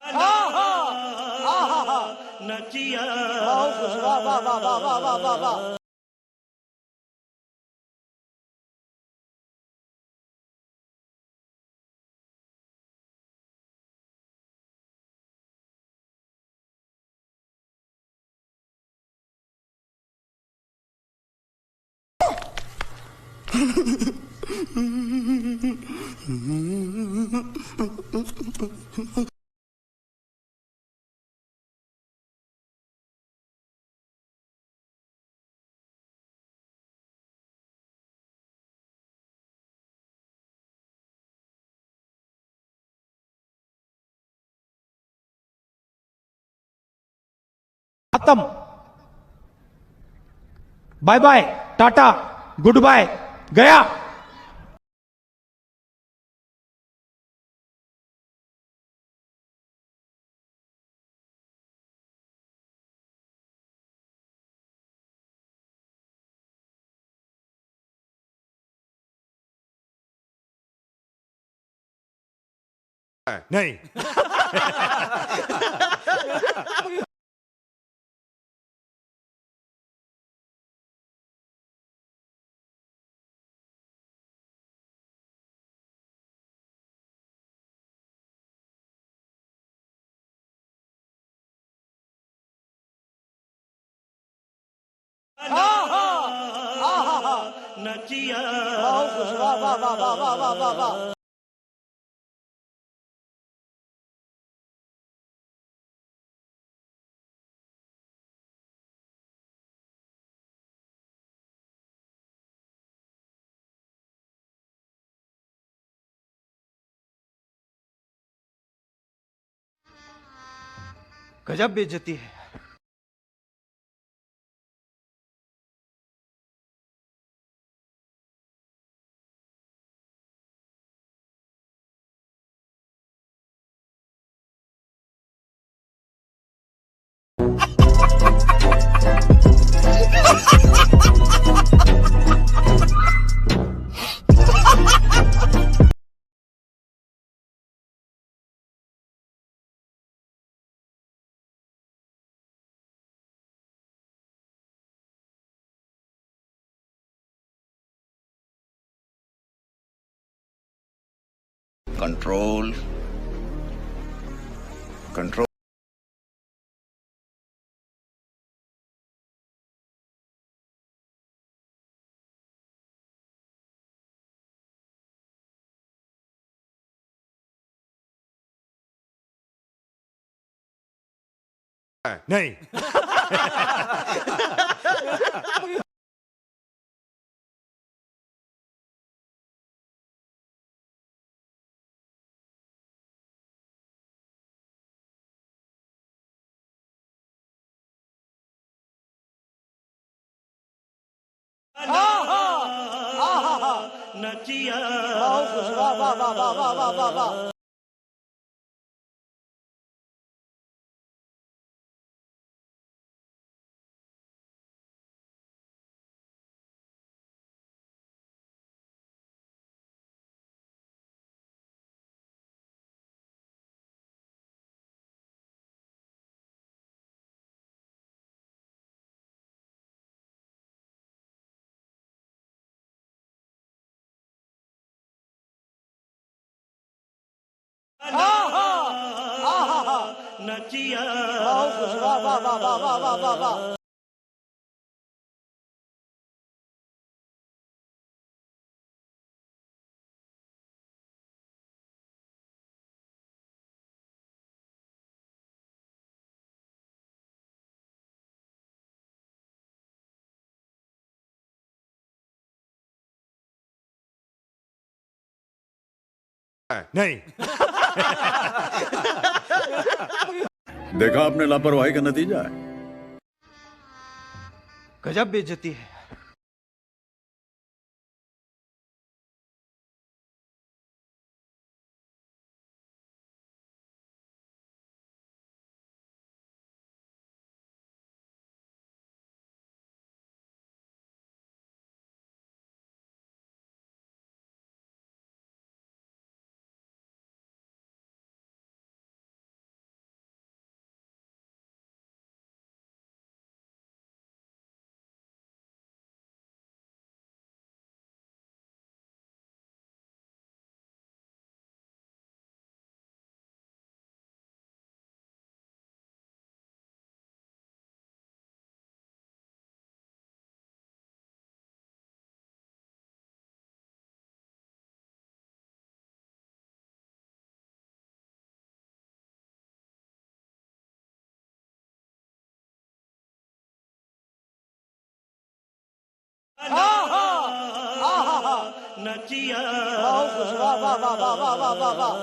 आहा आहा नचिया वाह खुश वाह वाह वाह वाह वाह वाह वाह वाह। खत्म। Bye bye, tata, goodbye, गया। नहीं। आहा आहा नचिया वाह खुश वाह वाह वाह वाह वाह वाह वाह वाह। गजब बेइज्जती है। Control control. नहीं। आहा आहा नचिया वाह खुश वाह वाह वाह वाह वाह वाह वाह वाह। आहा आहा नचिया वाह खुश वाह वाह वाह वाह वाह वाह वाह वाह। नहीं। देखा आपने लापरवाही का नतीजा है। गजब बेइज्जती है। आहा आहा नचिया बहुत खुश वाह वाह वाह वाह वाह वाह वाह